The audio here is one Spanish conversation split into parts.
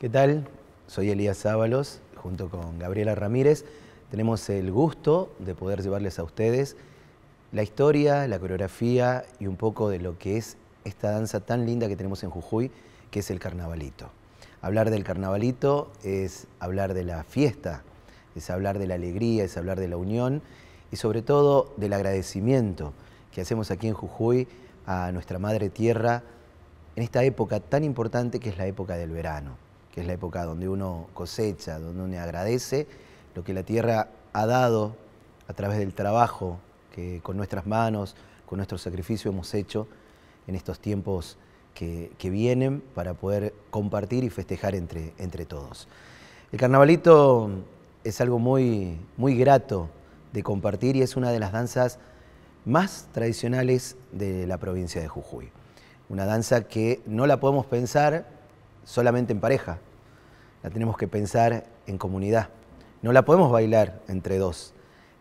¿Qué tal? Soy Elías Ábalos, junto con Gabriela Ramírez. Tenemos el gusto de poder llevarles a ustedes la historia, la coreografía y un poco de lo que es esta danza tan linda que tenemos en Jujuy, que es el carnavalito. Hablar del carnavalito es hablar de la fiesta, es hablar de la alegría, es hablar de la unión y sobre todo del agradecimiento que hacemos aquí en Jujuy a nuestra madre tierra en esta época tan importante que es la época del verano, que es la época donde uno cosecha, donde uno agradece lo que la tierra ha dado a través del trabajo que con nuestras manos, con nuestro sacrificio hemos hecho en estos tiempos que vienen para poder compartir y festejar entre todos. El carnavalito es algo muy grato de compartir y es una de las danzas más tradicionales de la provincia de Jujuy. Una danza que no la podemos pensar solamente en pareja, la tenemos que pensar en comunidad. No la podemos bailar entre dos,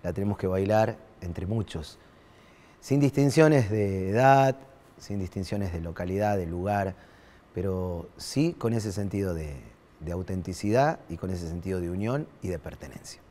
la tenemos que bailar entre muchos, sin distinciones de edad, sin distinciones de localidad, de lugar, pero sí con ese sentido de autenticidad y con ese sentido de unión y de pertenencia.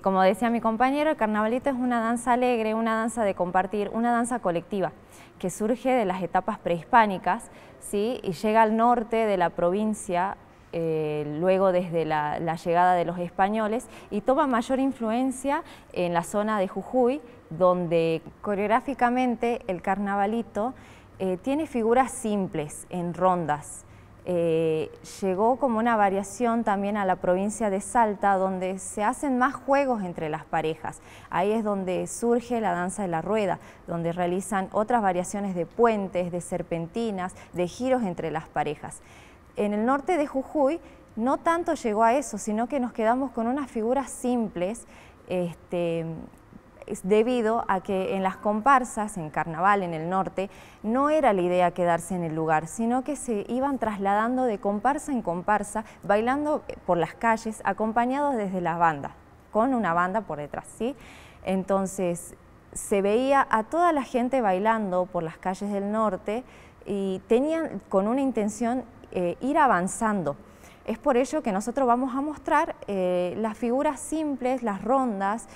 Como decía mi compañero, el carnavalito es una danza alegre, una danza de compartir, una danza colectiva que surge de las etapas prehispánicas, ¿sí? Y llega al norte de la provincia, luego desde la llegada de los españoles, y toma mayor influencia en la zona de Jujuy, donde coreográficamente el carnavalito tiene figuras simples en rondas. Llegó como una variación también a la provincia de Salta, donde se hacen más juegos entre las parejas. Ahí es donde surge la danza de la rueda, donde realizan otras variaciones de puentes, de serpentinas, de giros entre las parejas. En el norte de Jujuy no tanto llegó a eso, sino que nos quedamos con unas figuras simples, debido a que en las comparsas, en carnaval en el norte, no era la idea quedarse en el lugar, sino que se iban trasladando de comparsa en comparsa, bailando por las calles, acompañados desde la banda, con una banda por detrás, ¿sí? Entonces, se veía a toda la gente bailando por las calles del norte y tenían con una intención ir avanzando. Es por ello que nosotros vamos a mostrar las figuras simples, las rondas,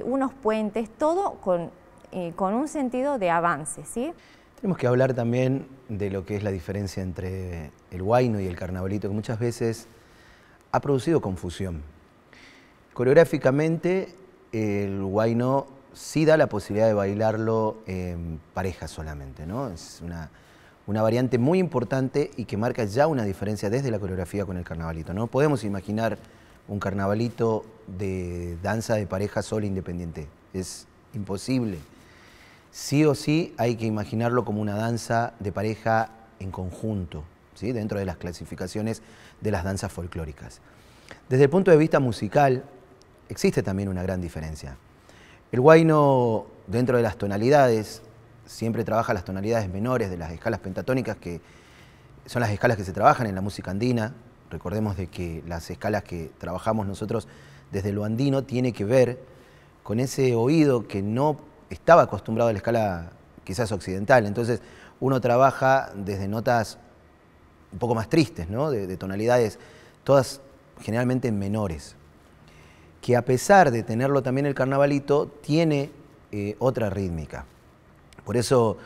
unos puentes, todo con un sentido de avance, ¿sí? Tenemos que hablar también de lo que es la diferencia entre el huayno y el carnavalito, que muchas veces ha producido confusión. Coreográficamente, el huayno sí da la posibilidad de bailarlo en pareja solamente, ¿no? Es una variante muy importante y que marca ya una diferencia desde la coreografía con el carnavalito. No podemos imaginar un carnavalito de danza de pareja sola independiente. Es imposible. Sí o sí hay que imaginarlo como una danza de pareja en conjunto, ¿sí? Dentro de las clasificaciones de las danzas folclóricas. Desde el punto de vista musical, existe también una gran diferencia. El huayno, dentro de las tonalidades, siempre trabaja las tonalidades menores de las escalas pentatónicas, que son las escalas que se trabajan en la música andina. Recordemos de que las escalas que trabajamos nosotros desde lo andino tiene que ver con ese oído que no estaba acostumbrado a la escala quizás occidental. Entonces uno trabaja desde notas un poco más tristes, ¿no? de tonalidades todas generalmente menores, que a pesar de tenerlo también el carnavalito, tiene otra rítmica. Por eso,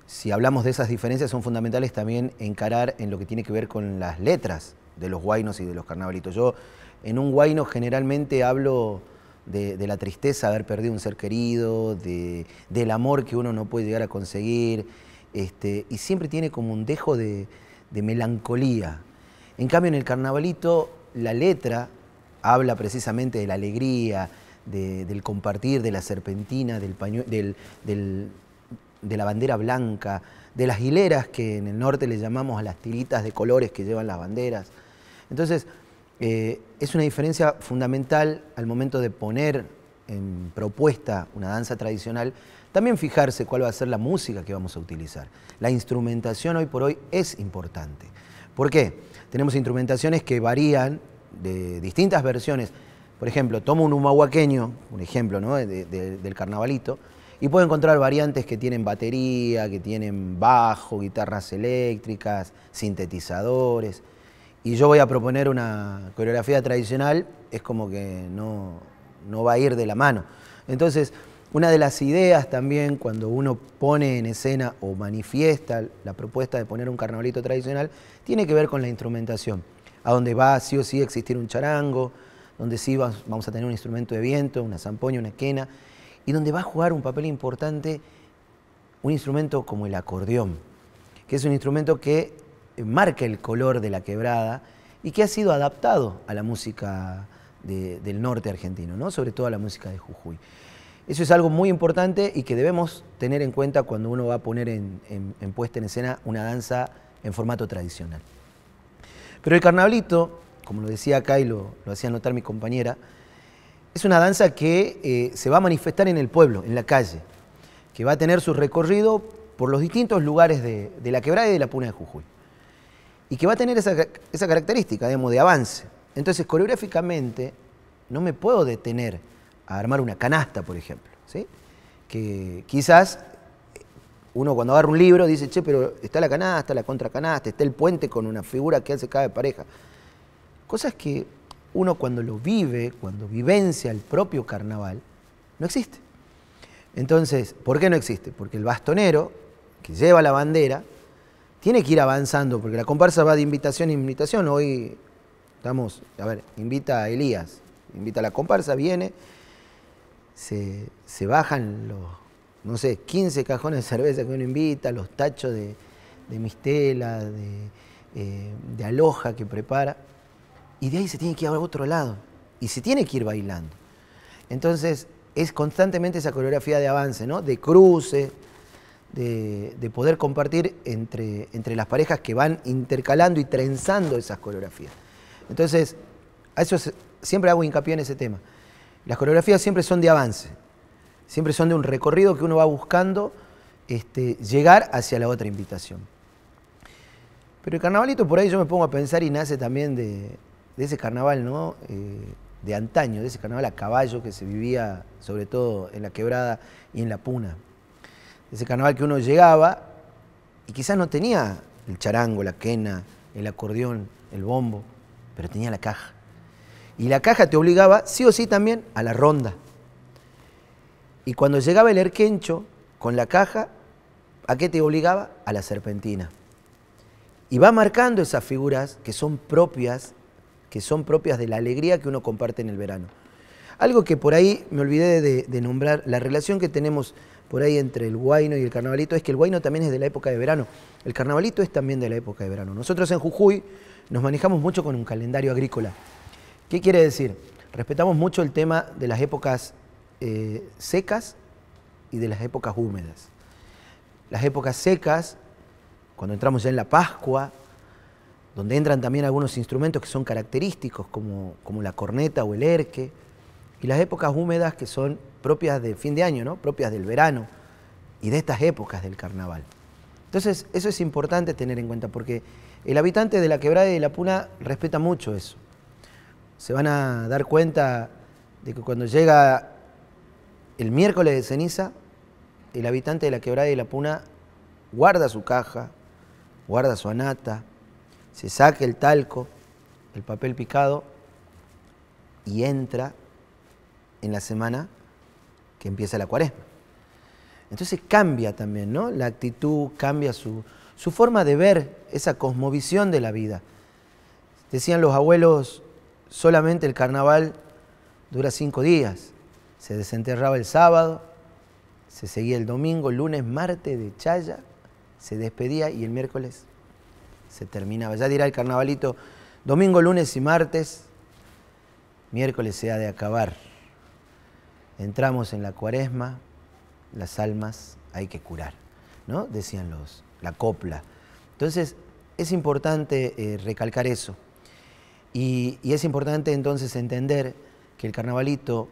si hablamos de esas diferencias, son fundamentales también encarar en lo que tiene que ver con las letras de los huaynos y de los carnavalitos. Yo en un huayno generalmente hablo de la tristeza de haber perdido un ser querido, del amor que uno no puede llegar a conseguir, y siempre tiene como un dejo de melancolía. En cambio, en el carnavalito, la letra habla precisamente de la alegría, del compartir, de la serpentina, de la bandera blanca, de las hileras que en el norte le llamamos a las tiritas de colores que llevan las banderas. Entonces, es una diferencia fundamental al momento de poner en propuesta una danza tradicional, también fijarse cuál va a ser la música que vamos a utilizar. La instrumentación hoy por hoy es importante. ¿Por qué? Tenemos instrumentaciones que varían de distintas versiones. Por ejemplo, tomo un humahuaqueño, un ejemplo, ¿no?, del carnavalito, y puedo encontrar variantes que tienen batería, que tienen bajo, guitarras eléctricas, sintetizadores. Y yo voy a proponer una coreografía tradicional, es como que no va a ir de la mano. Entonces, una de las ideas también cuando uno pone en escena o manifiesta la propuesta de poner un carnavalito tradicional, tiene que ver con la instrumentación, a donde va sí o sí a existir un charango, donde sí vamos a tener un instrumento de viento, una zampoña, una quena, y donde va a jugar un papel importante un instrumento como el acordeón, que es un instrumento que marca el color de la quebrada y que ha sido adaptado a la música del norte argentino, ¿no?, sobre todo a la música de Jujuy. Eso es algo muy importante y que debemos tener en cuenta cuando uno va a poner en puesta en escena una danza en formato tradicional. Pero el carnavalito, como lo decía acá y lo hacía notar mi compañera, es una danza que se va a manifestar en el pueblo, en la calle, que va a tener su recorrido por los distintos lugares de la quebrada y de la puna de Jujuy. Y que va a tener esa característica, digamos, de avance. Entonces, coreográficamente, no me puedo detener a armar una canasta, por ejemplo, ¿sí? Que quizás uno cuando agarra un libro dice, che, pero está la canasta, la contracanasta, está el puente con una figura que hace cada pareja. Cosas que uno cuando lo vive, cuando vivencia el propio carnaval, no existe. Entonces, ¿por qué no existe? Porque el bastonero, que lleva la bandera, tiene que ir avanzando, porque la comparsa va de invitación en invitación. Hoy estamos, invita a Elías, invita a la comparsa, viene, se bajan los, no sé, 15 cajones de cerveza que uno invita, los tachos de mistela, de aloja que prepara, y de ahí se tiene que ir a otro lado, y se tiene que ir bailando. Entonces, es constantemente esa coreografía de avance, ¿no?, de cruce, de poder compartir entre las parejas que van intercalando y trenzando esas coreografías. Entonces, a eso siempre hago hincapié en ese tema. Las coreografías siempre son de avance, siempre son de un recorrido que uno va buscando llegar hacia la otra invitación. Pero el carnavalito, por ahí yo me pongo a pensar y nace también de ese carnaval, ¿no?, de antaño, de ese carnaval a caballo que se vivía sobre todo en la quebrada y en la puna. Ese carnaval que uno llegaba y quizás no tenía el charango, la quena, el acordeón, el bombo, pero tenía la caja. Y la caja te obligaba sí o sí también a la ronda. Y cuando llegaba el erquencho con la caja, ¿a qué te obligaba? A la serpentina. Y va marcando esas figuras que son propias de la alegría que uno comparte en el verano. Algo que por ahí me olvidé de nombrar, la relación que tenemos por ahí entre el huayno y el carnavalito, es que el huayno también es de la época de verano. El carnavalito es también de la época de verano. Nosotros en Jujuy nos manejamos mucho con un calendario agrícola. ¿Qué quiere decir? Respetamos mucho el tema de las épocas secas y de las épocas húmedas. Las épocas secas, cuando entramos ya en la Pascua, donde entran también algunos instrumentos que son característicos, como la corneta o el erque, y las épocas húmedas que son propias del fin de año, ¿no?, propias del verano y de estas épocas del carnaval. Entonces, eso es importante tener en cuenta, porque el habitante de la quebrada y de la puna respeta mucho eso. Se van a dar cuenta de que cuando llega el miércoles de ceniza, el habitante de la quebrada y de la puna guarda su caja, guarda su anata, se saca el talco, el papel picado y entra en la semana que empieza la Cuaresma. Entonces cambia también, ¿no?, la actitud, cambia su forma de ver esa cosmovisión de la vida. Decían los abuelos, solamente el carnaval dura 5 días. Se desenterraba el sábado, se seguía el domingo, lunes, martes de chaya, se despedía y el miércoles se terminaba. Ya dirá el carnavalito, domingo, lunes y martes, miércoles se ha de acabar. Entramos en la Cuaresma, las almas hay que curar, ¿no?, decían la copla. Entonces, es importante recalcar eso. Y es importante entonces entender que el carnavalito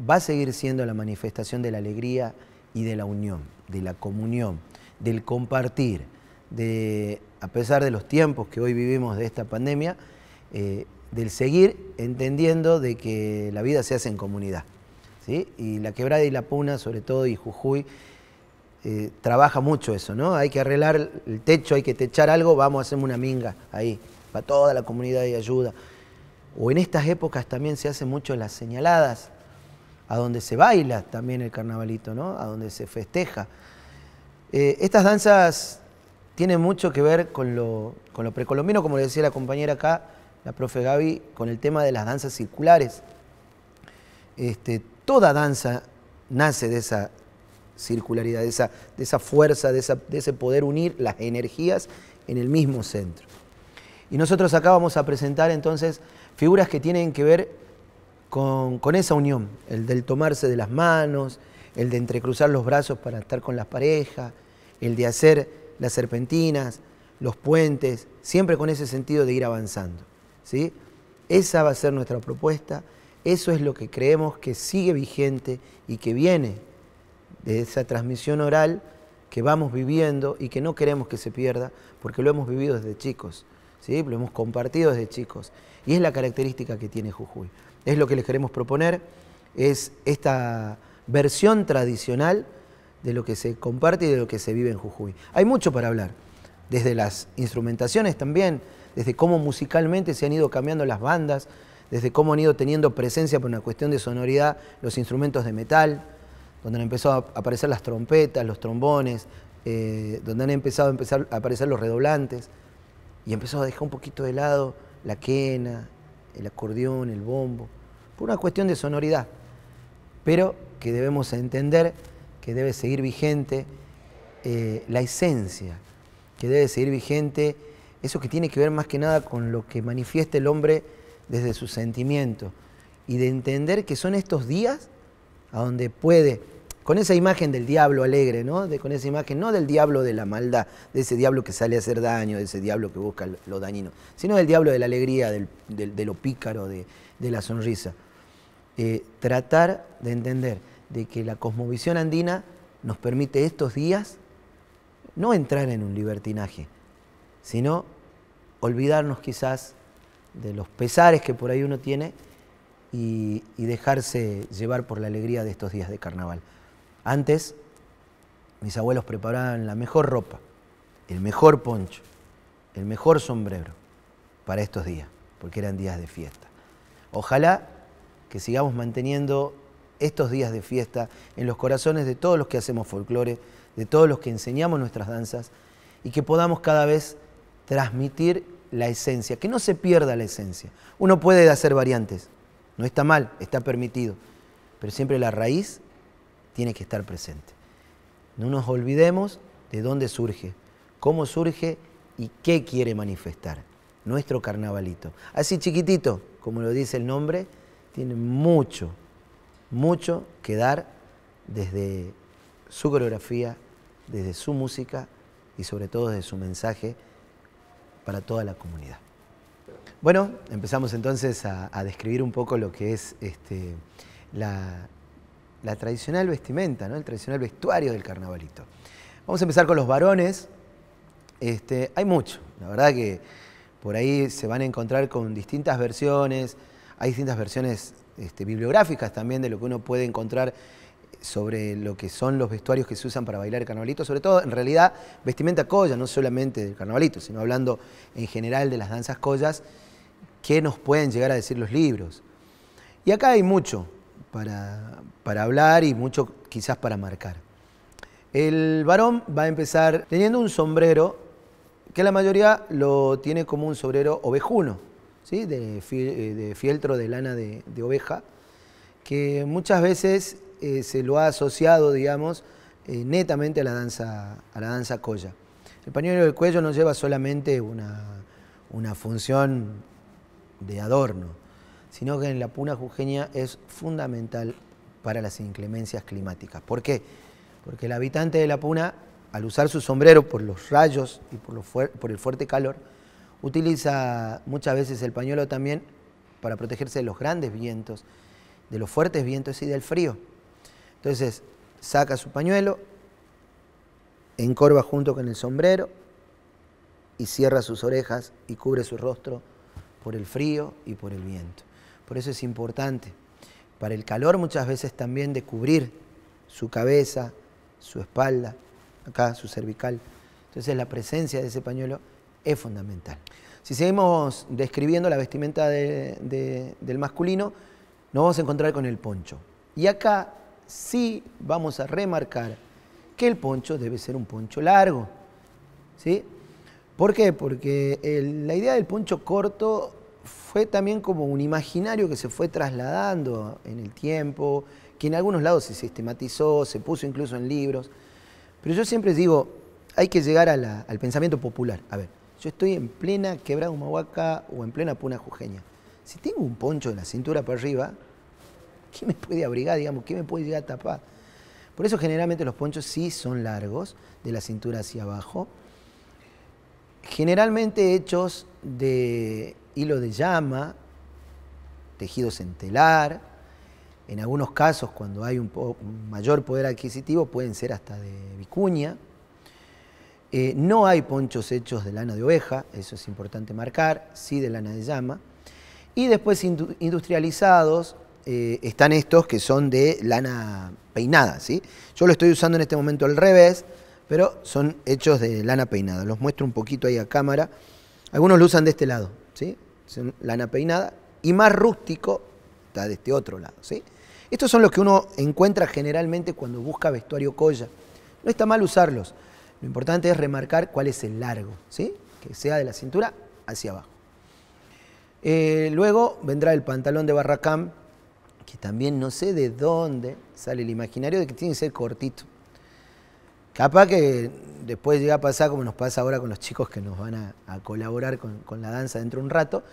va a seguir siendo la manifestación de la alegría y de la unión, de la comunión, del compartir, a pesar de los tiempos que hoy vivimos de esta pandemia, del seguir entendiendo de que la vida se hace en comunidad, ¿sí? Y la Quebrada y la Puna, sobre todo, y Jujuy, trabaja mucho eso, ¿no? Hay que arreglar el techo, hay que techar algo, vamos a hacer una minga ahí, para toda la comunidad y ayuda. O en estas épocas también se hace mucho las señaladas, a donde se baila también el carnavalito, ¿no? A donde se festeja. Estas danzas tienen mucho que ver con lo precolombino, como le decía la compañera acá, la profe Gaby, con el tema de las danzas circulares. Toda danza nace de esa circularidad, de esa fuerza, de ese poder unir las energías en el mismo centro. Y nosotros acá vamos a presentar entonces figuras que tienen que ver con esa unión, el del tomarse de las manos, el de entrecruzar los brazos para estar con las parejas, el de hacer las serpentinas, los puentes, siempre con ese sentido de ir avanzando, ¿sí? Esa va a ser nuestra propuesta, eso es lo que creemos que sigue vigente y que viene de esa transmisión oral que vamos viviendo y que no queremos que se pierda porque lo hemos vivido desde chicos, ¿sí? Lo hemos compartido desde chicos y es la característica que tiene Jujuy. Es lo que les queremos proponer, es esta versión tradicional de lo que se comparte y de lo que se vive en Jujuy. Hay mucho para hablar, desde las instrumentaciones también, desde cómo musicalmente se han ido cambiando las bandas, desde cómo han ido teniendo presencia por una cuestión de sonoridad los instrumentos de metal, donde han empezado a aparecer las trompetas, los trombones, donde han empezado a aparecer los redoblantes, y empezó a dejar un poquito de lado la quena, el acordeón, el bombo, por una cuestión de sonoridad, pero que debemos entender que debe seguir vigente la esencia, que debe seguir vigente eso que tiene que ver más que nada con lo que manifiesta el hombre desde su sentimiento, y de entender que son estos días a donde puede, con esa imagen del diablo alegre, ¿no? Con esa imagen no del diablo de la maldad, de ese diablo que sale a hacer daño, de ese diablo que busca lo dañino, sino del diablo de la alegría, de lo pícaro, de la sonrisa. Tratar de entender de que la cosmovisión andina nos permite estos días no entrar en un libertinaje, sino olvidarnos quizás de los pesares que por ahí uno tiene y dejarse llevar por la alegría de estos días de carnaval. Antes, mis abuelos preparaban la mejor ropa, el mejor poncho, el mejor sombrero para estos días, porque eran días de fiesta. Ojalá que sigamos manteniendo estos días de fiesta en los corazones de todos los que hacemos folclore, de todos los que enseñamos nuestras danzas, y que podamos cada vez transmitir la esencia, que no se pierda la esencia. Uno puede hacer variantes, no está mal, está permitido, pero siempre la raíz tiene que estar presente. No nos olvidemos de dónde surge, cómo surge y qué quiere manifestar nuestro carnavalito. Así chiquitito, como lo dice el nombre, tiene mucho, mucho que dar desde su coreografía, desde su música y sobre todo desde su mensaje para toda la comunidad. Bueno, empezamos entonces a describir un poco lo que es la tradicional vestimenta, ¿no? El tradicional vestuario del carnavalito. Vamos a empezar con los varones. Hay mucho, la verdad que por ahí se van a encontrar con distintas versiones, hay distintas versiones bibliográficas también de lo que uno puede encontrar sobre lo que son los vestuarios que se usan para bailar el carnavalito, sobre todo en realidad vestimenta colla, no solamente del carnavalito, sino hablando en general de las danzas collas, que nos pueden llegar a decir los libros. Y acá hay mucho para hablar y mucho quizás para marcar. El varón va a empezar teniendo un sombrero que la mayoría lo tiene como un sombrero ovejuno, ¿sí? de fieltro de lana de oveja, que muchas veces se lo ha asociado, digamos, netamente a la danza colla. El pañuelo del cuello no lleva solamente una función de adorno, sino que en la puna jujeña es fundamental para las inclemencias climáticas. ¿Por qué? Porque el habitante de la puna, al usar su sombrero por los rayos y por el fuerte calor, utiliza muchas veces el pañuelo también para protegerse de los grandes vientos, de los fuertes vientos y del frío. Entonces, saca su pañuelo, encorva junto con el sombrero y cierra sus orejas y cubre su rostro por el frío y por el viento. Por eso es importante, para el calor muchas veces también, de cubrir su cabeza, su espalda, acá su cervical. Entonces la presencia de ese pañuelo es fundamental. Si seguimos describiendo la vestimenta del masculino, nos vamos a encontrar con el poncho. Y acá sí vamos a remarcar que el poncho debe ser un poncho largo, ¿sí? ¿Por qué? Porque la idea del poncho corto fue también como un imaginario que se fue trasladando en el tiempo, que en algunos lados se sistematizó, se puso incluso en libros. Pero yo siempre digo, hay que llegar al pensamiento popular. A ver, yo estoy en plena Quebrada Humahuaca o en plena Puna Jujeña. Si tengo un poncho de la cintura para arriba, ¿qué me puede abrigar, digamos? ¿Qué me puede llegar a tapar? Por eso generalmente los ponchos sí son largos, de la cintura hacia abajo, generalmente hechos de hilo de llama, tejidos en telar. En algunos casos, cuando hay un mayor poder adquisitivo, pueden ser hasta de vicuña. No hay ponchos hechos de lana de oveja, eso es importante marcar, sí de lana de llama. Y después industrializados están estos que son de lana peinada, ¿sí? Yo lo estoy usando en este momento al revés, pero son hechos de lana peinada. Los muestro un poquito ahí a cámara. Algunos lo usan de este lado, ¿sí? Son lana peinada, y más rústico está de este otro lado, ¿sí? Estos son los que uno encuentra generalmente cuando busca vestuario colla. No está mal usarlos. Lo importante es remarcar cuál es el largo, ¿sí? Que sea de la cintura hacia abajo. Luego vendrá el pantalón de barracán, que también no sé de dónde sale el imaginario de que tiene que ser cortito. Capaz que después llega a pasar como nos pasa ahora con los chicos que nos van a colaborar con la danza dentro de un rato,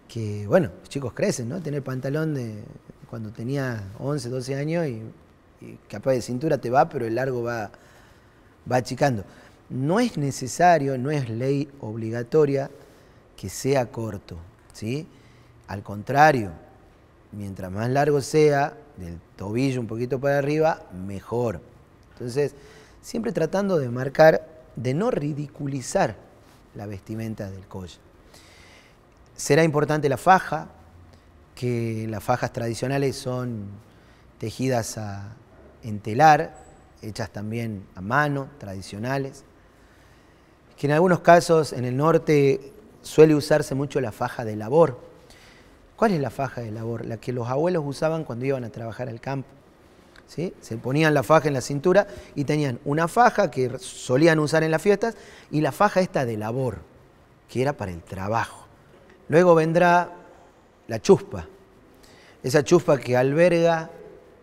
que bueno, los chicos crecen, ¿no? Tener pantalón de cuando tenía 11, 12 años y capaz de cintura te va, pero el largo va achicando. No es necesario, no es ley obligatoria que sea corto, ¿sí? Al contrario, mientras más largo sea, del tobillo un poquito para arriba, mejor. Entonces, siempre tratando de marcar, de no ridiculizar la vestimenta del colla. Será importante la faja, que las fajas tradicionales son tejidas en telar, hechas también a mano, tradicionales, que en algunos casos en el norte suele usarse mucho la faja de labor. ¿Cuál es la faja de labor? La que los abuelos usaban cuando iban a trabajar al campo, ¿sí? Se ponían la faja en la cintura y tenían una faja que solían usar en las fiestas y la faja esta de labor, que era para el trabajo. Luego vendrá la chuspa, esa chuspa que alberga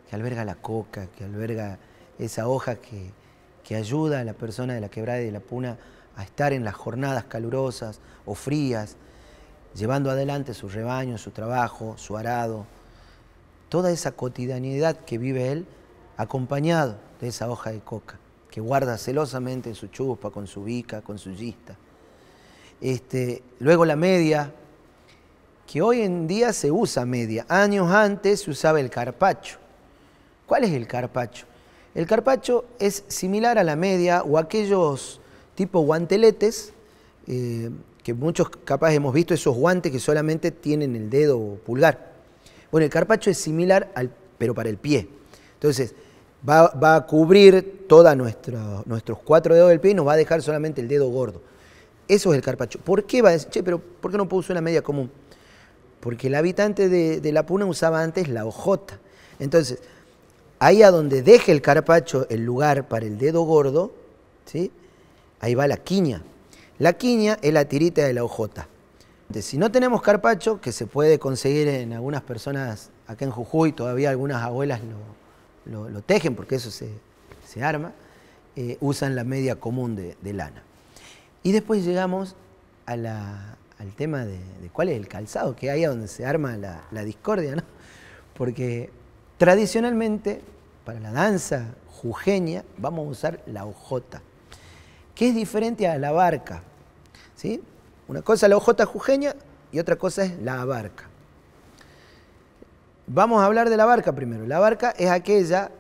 la coca, que alberga esa hoja que ayuda a la persona de la Quebrada y de la Puna a estar en las jornadas calurosas o frías, llevando adelante su rebaño, su trabajo, su arado, toda esa cotidianidad que vive él acompañado de esa hoja de coca, que guarda celosamente en su chuspa, con su bica, con su yista. Luego la media, que hoy en día se usa media. Años antes se usaba el carpacho. ¿Cuál es el carpacho? El carpacho es similar a la media o aquellos tipo guanteletes, que muchos capaz hemos visto esos guantes que solamente tienen el dedo pulgar. Bueno, el carpacho es similar, pero para el pie. Entonces, va a cubrir todos nuestros 4 dedos del pie y nos va a dejar solamente el dedo gordo. Eso es el carpacho. ¿Por qué va a decir, che, pero por qué no puedo usar una media común? Porque el habitante de la Puna usaba antes la hojota. Entonces, ahí a donde deje el carpacho el lugar para el dedo gordo, ¿sí? Ahí va la quiña. La quiña es la tirita de la hojota. Entonces, si no tenemos carpacho, que se puede conseguir en algunas personas acá en Jujuy, todavía algunas abuelas lo tejen porque eso se arma, usan la media común de lana. Y después llegamos al tema de cuál es el calzado, que es ahí donde se arma la discordia, ¿no? Porque tradicionalmente, para la danza jujeña, vamos a usar la hojota, que es diferente a la barca, ¿sí? Una cosa es la hojota jujeña y otra cosa es la barca. Vamos a hablar de la barca primero. La barca es aquella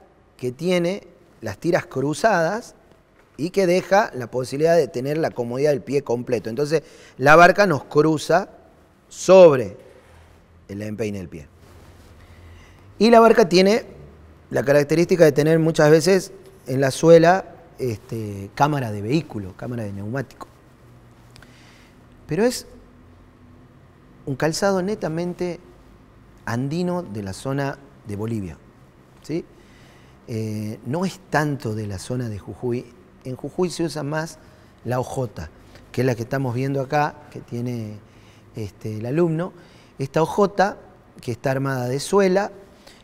que tiene las tiras cruzadas y que deja la posibilidad de tener la comodidad del pie completo. Entonces la barca nos cruza sobre el empeine del pie. Y la barca tiene la característica de tener muchas veces en la suela cámara de vehículo, cámara de neumático. Pero es un calzado netamente andino de la zona de Bolivia, ¿sí? No es tanto de la zona de Jujuy. En Jujuy se usa más la hojota, que es la que estamos viendo acá, que tiene el alumno. Esta hojota, que está armada de suela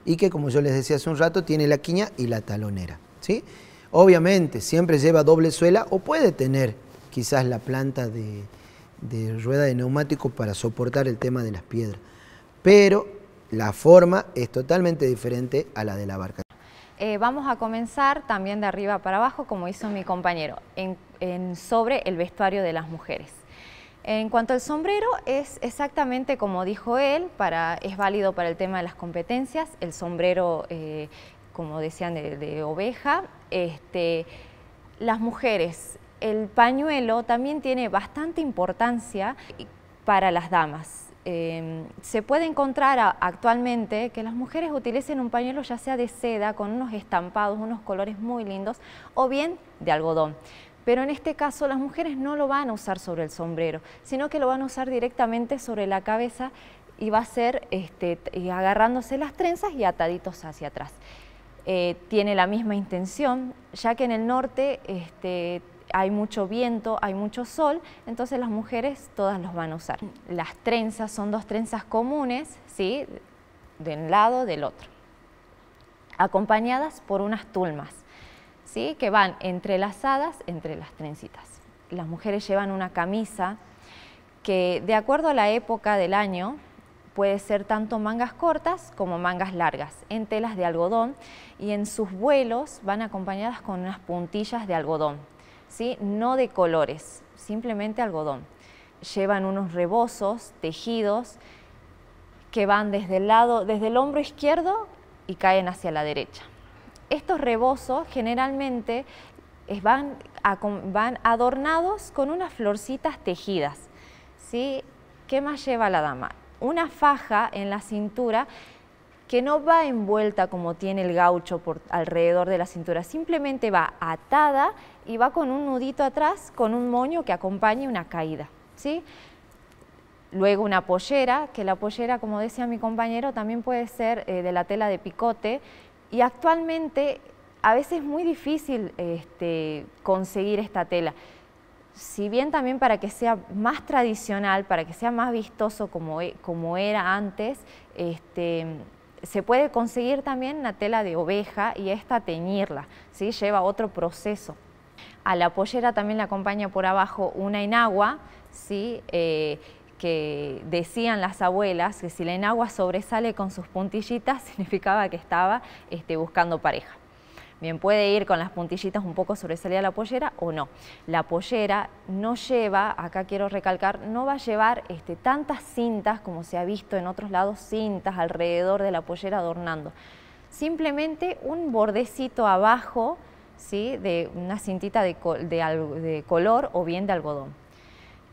y que, como yo les decía hace un rato, tiene la quiña y la talonera, ¿sí? Obviamente, siempre lleva doble suela o puede tener quizás la planta de rueda de neumático para soportar el tema de las piedras, pero la forma es totalmente diferente a la de la barca. Vamos a comenzar también de arriba para abajo, como hizo mi compañero, sobre el vestuario de las mujeres. En cuanto al sombrero, es exactamente como dijo él, es válido para el tema de las competencias. El sombrero, como decían, de oveja. Las mujeres, el pañuelo también tiene bastante importancia para las damas. Se puede encontrar actualmente que las mujeres utilicen un pañuelo ya sea de seda, con unos estampados, unos colores muy lindos, o bien de algodón. Pero en este caso las mujeres no lo van a usar sobre el sombrero, sino que lo van a usar directamente sobre la cabeza y va a ser agarrándose las trenzas y ataditos hacia atrás. Tiene la misma intención, ya que en el norte hay mucho viento, hay mucho sol, entonces las mujeres todas los van a usar. Las trenzas son dos trenzas comunes, ¿sí? De un lado del otro, acompañadas por unas tulmas, ¿sí? Que van entrelazadas entre las trencitas. Las mujeres llevan una camisa que, de acuerdo a la época del año, puede ser tanto mangas cortas como mangas largas, en telas de algodón, y en sus vuelos van acompañadas con unas puntillas de algodón, ¿sí? No de colores, simplemente algodón. Llevan unos rebozos tejidos que van desde el hombro izquierdo y caen hacia la derecha. Estos rebozos generalmente van adornados con unas florcitas tejidas, ¿sí? ¿Qué más lleva la dama? Una faja en la cintura que no va envuelta como tiene el gaucho por alrededor de la cintura, simplemente va atada y va con un nudito atrás, con un moño que acompañe una caída, ¿sí? Luego una pollera, que la pollera, como decía mi compañero, también puede ser de la tela de picote, y actualmente a veces es muy difícil conseguir esta tela. Si bien también para que sea más tradicional, para que sea más vistoso como era antes, se puede conseguir también una tela de oveja y esta teñirla, ¿sí? Lleva otro proceso. A la pollera también le acompaña por abajo una enagua, ¿sí? Que decían las abuelas que si la enagua sobresale con sus puntillitas significaba que estaba buscando pareja. Bien, puede ir con las puntillitas un poco sobresalida la pollera o no. La pollera no lleva, acá quiero recalcar, no va a llevar tantas cintas como se ha visto en otros lados, cintas alrededor de la pollera adornando. Simplemente un bordecito abajo, ¿sí? De una cintita de color o bien de algodón.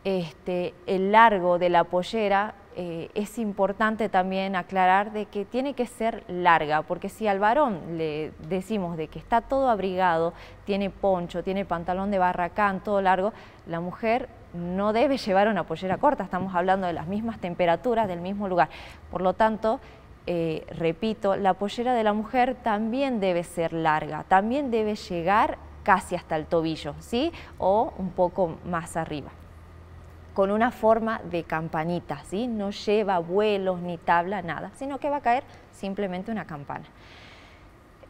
El largo de la pollera es importante también aclarar de que tiene que ser larga, porque si al varón le decimos de que está todo abrigado, tiene poncho, tiene pantalón de barracán, todo largo, la mujer no debe llevar una pollera corta, estamos hablando de las mismas temperaturas, del mismo lugar. Por lo tanto, repito, la pollera de la mujer también debe ser larga, también debe llegar casi hasta el tobillo, ¿sí? O un poco más arriba, con una forma de campanita, ¿sí? No lleva vuelos ni tabla, nada, sino que va a caer simplemente una campana.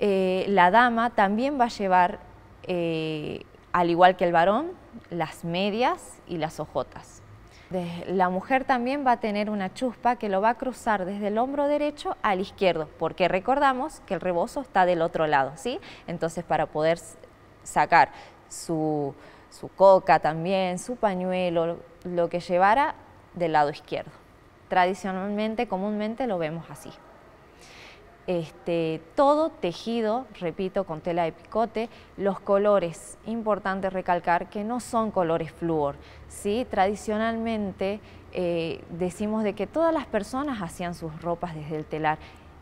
La dama también va a llevar, al igual que el varón, las medias y las hojotas. La mujer también va a tener una chuspa que lo va a cruzar desde el hombro derecho al izquierdo, porque recordamos que el rebozo está del otro lado, ¿sí? Entonces, para poder sacar su coca también, su pañuelo, lo que llevara del lado izquierdo. Tradicionalmente, comúnmente lo vemos así. todo tejido, repito, con tela de picote. Los colores, importante recalcar que no son colores flúor, ¿sí? Tradicionalmente decimos de que todas las personas hacían sus ropas desde el telar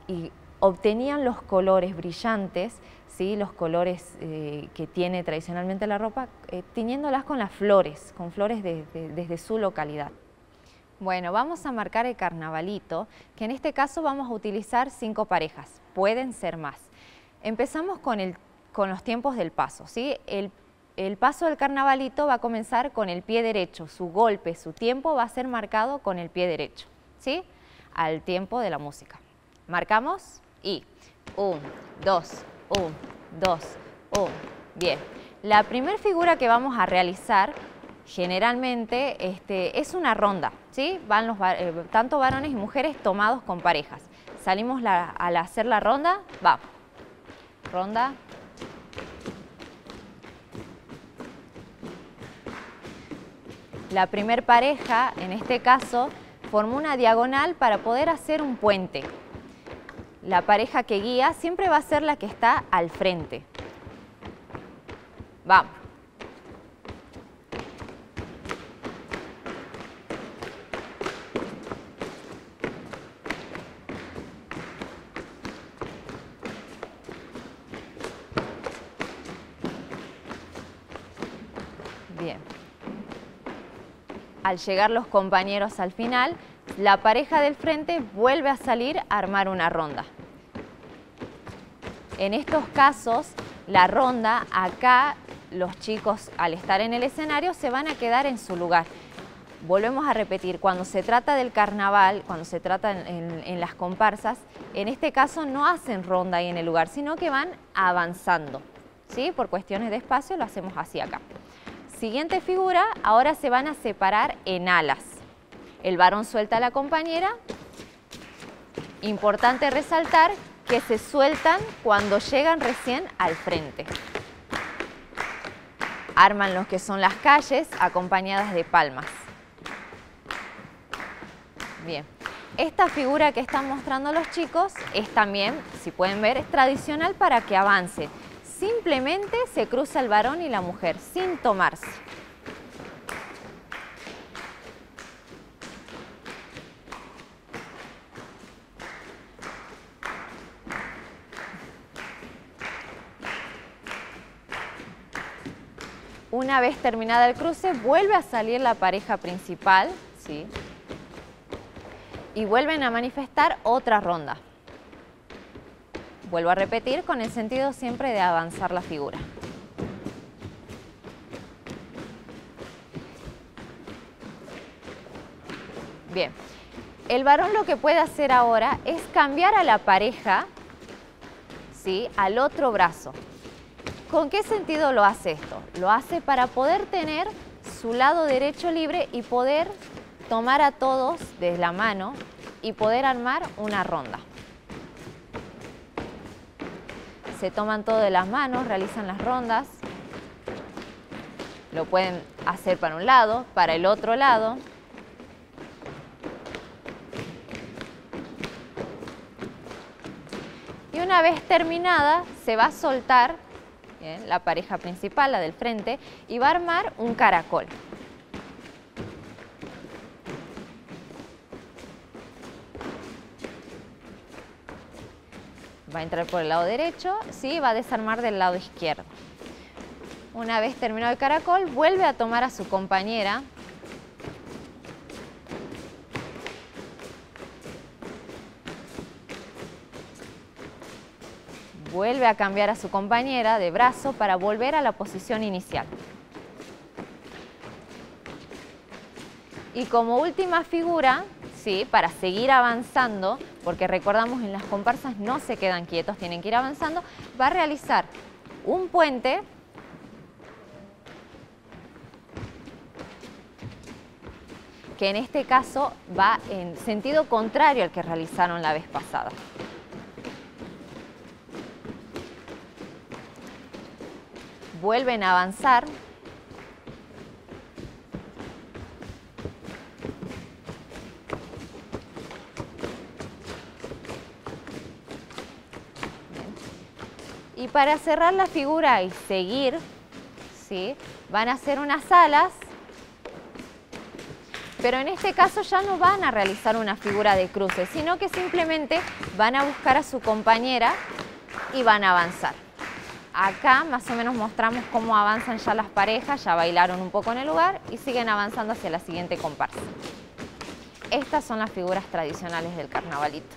y obtenían los colores brillantes, ¿sí? Los colores que tiene tradicionalmente la ropa, tiñéndolas con las flores, con flores desde su localidad. Bueno, vamos a marcar el carnavalito, que en este caso vamos a utilizar 5 parejas, pueden ser más. Empezamos con los tiempos del paso, ¿sí? El paso del carnavalito va a comenzar con el pie derecho, su golpe, su tiempo va a ser marcado con el pie derecho, ¿sí? Al tiempo de la música. Marcamos y 1, 2, 1, 2, 1, bien. La primera figura que vamos a realizar generalmente es una ronda, ¿sí? Van tanto varones y mujeres tomados con parejas. Salimos al hacer la ronda, va. Ronda. La primer pareja, en este caso, formó una diagonal para poder hacer un puente. La pareja que guía siempre va a ser la que está al frente. Vamos. Bien. Al llegar los compañeros al final, la pareja del frente vuelve a salir a armar una ronda. En estos casos, la ronda, acá los chicos al estar en el escenario se van a quedar en su lugar. Volvemos a repetir, cuando se trata del carnaval, cuando se trata en las comparsas, en este caso no hacen ronda ahí en el lugar, sino que van avanzando, ¿sí? Por cuestiones de espacio lo hacemos así acá. Siguiente figura, ahora se van a separar en alas. El varón suelta a la compañera. Importante resaltar que se sueltan cuando llegan recién al frente. Arman lo que son las calles acompañadas de palmas. Bien, esta figura que están mostrando los chicos es también, si pueden ver, es tradicional para que avance. Simplemente se cruza el varón y la mujer, sin tomarse. Una vez terminada el cruce, vuelve a salir la pareja principal, ¿sí? Y vuelven a manifestar otra ronda. Vuelvo a repetir con el sentido siempre de avanzar la figura. Bien, el varón lo que puede hacer ahora es cambiar a la pareja, ¿sí? Al otro brazo. ¿Con qué sentido lo hace esto? Lo hace para poder tener su lado derecho libre y poder tomar a todos de la mano y poder armar una ronda. Se toman todo de las manos, realizan las rondas. Lo pueden hacer para un lado, para el otro lado. Y una vez terminada, se va a soltar, bien, la pareja principal, la del frente, y va a armar un caracol. Va a entrar por el lado derecho, ¿sí? Va a desarmar del lado izquierdo. Una vez terminado el caracol, vuelve a tomar a su compañera. Vuelve a cambiar a su compañera de brazo para volver a la posición inicial. Y como última figura, ¿sí? Para seguir avanzando, porque recordamos en las comparsas no se quedan quietos, tienen que ir avanzando, va a realizar un puente que en este caso va en sentido contrario al que realizaron la vez pasada. Vuelven a avanzar. Y para cerrar la figura y seguir, ¿sí?, van a hacer unas alas, pero en este caso ya no van a realizar una figura de cruce, sino que simplemente van a buscar a su compañera y van a avanzar. Acá más o menos mostramos cómo avanzan ya las parejas, ya bailaron un poco en el lugar y siguen avanzando hacia la siguiente comparsa. Estas son las figuras tradicionales del carnavalito.